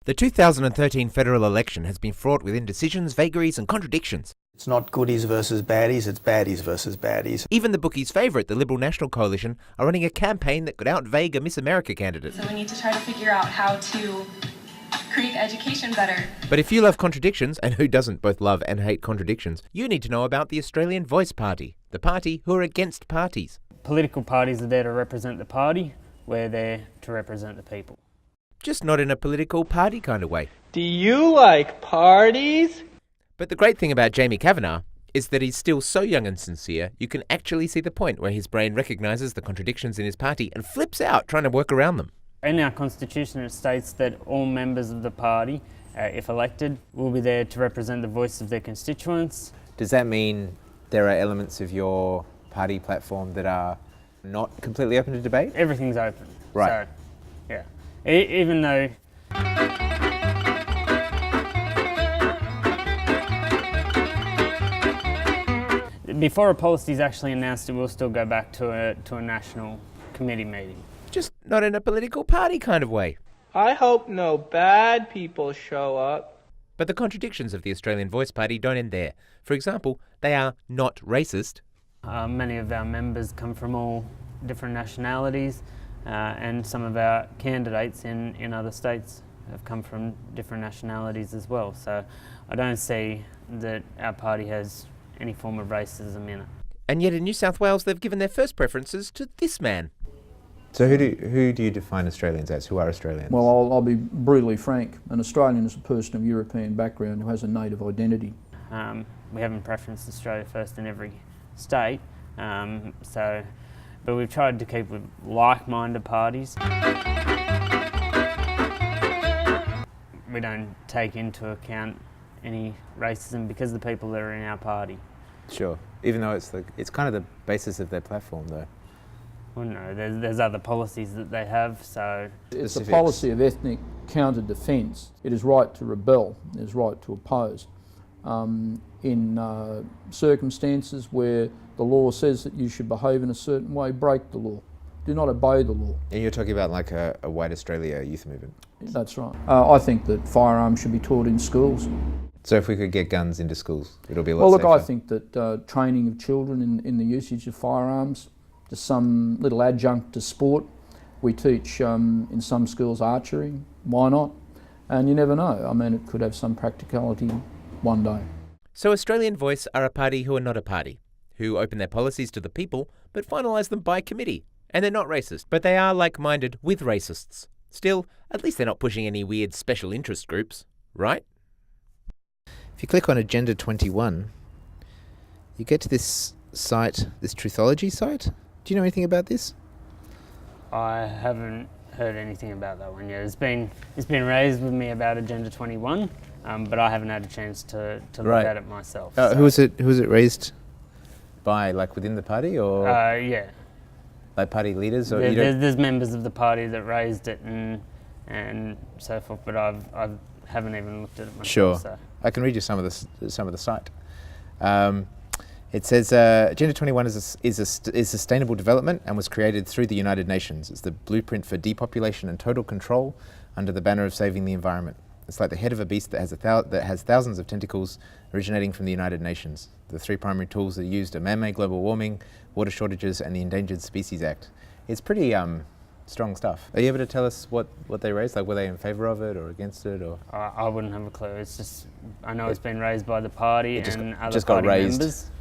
The 2013 federal election has been fraught with indecisions, vagaries and contradictions. It's not goodies versus baddies, it's baddies versus baddies. Even the bookies' favourite, the Liberal National Coalition, are running a campaign that could out-vague a Miss America candidate. So we need to try to figure out how to create education better. But if you love contradictions, and who doesn't both love and hate contradictions, you need to know about the Australian Voice Party, the party who are against parties. Political parties are there to represent the party, we're there to represent the people. Just not in a political party kind of way. Do you like parties? But the great thing about Jamie Cavanough is that he's still so young and sincere, you can actually see the point where his brain recognises the contradictions in his party and flips out trying to work around them. In our constitution it states that all members of the party, if elected, will be there to represent the voice of their constituents. Does that mean there are elements of your party platform that are not completely open to debate? Everything's open. Right. So, yeah. Even though before a policy is actually announced, it will still go back to a national committee meeting. Just not in a political party kind of way. I hope no bad people show up. But the contradictions of the Australian Voice Party don't end there. For example, they are not racist. Many of our members come from all different nationalities, and some of our candidates in other states have come from different nationalities as well. So I don't see that our party has any form of racism in it. And yet in New South Wales they've given their first preferences to this man. So who do you define Australians as? Who are Australians? Well, I'll be brutally frank. An Australian is a person of European background who has a native identity. We haven't preferenced Australia first in every state, but we've tried to keep with like-minded parties. We don't take into account any racism because of the people that are in our party. Sure, even though it's kind of the basis of their platform though. Well, no, there's other policies that they have, so... It's a policy of ethnic counter-defence. It is right to rebel, it is right to oppose. In circumstances where the law says that you should behave in a certain way, break the law. Do not obey the law. And you're talking about like a White Australia youth movement? That's right. I think that firearms should be taught in schools. So if we could get guns into schools, it'll be a lot Well, look, safer. I think that training of children in the usage of firearms, just some little adjunct to sport. We teach in some schools archery, why not? And you never know, I mean it could have some practicality one day. So Australian Voice are a party who are not a party, who open their policies to the people but finalise them by committee. And they're not racist, but they are like-minded with racists. Still, at least they're not pushing any weird special interest groups, right? If you click on Agenda 21, you get to this site, this Truthology site. Do you know anything about this? I haven't heard anything about that one yet. It's been raised with me about Agenda 21, but I haven't had a chance to look at it myself. Who was it raised by, like within the party or? Yeah. Like party leaders? Or There's members of the party that raised it and so forth, but I haven't even looked at it myself. Sure. So. I can read you some of the site. It says Agenda 21 is sustainable development and was created through the United Nations. It's the blueprint for depopulation and total control under the banner of saving the environment. It's like the head of a beast that has thousands of tentacles originating from the United Nations. The three primary tools that are used are man-made global warming, water shortages, and the Endangered Species Act. It's pretty strong stuff. Are you able to tell us what they raised? Like, were they in favour of it or against it? Or I wouldn't have a clue. It's just, I know it's been raised by the party and other just got party raised. members.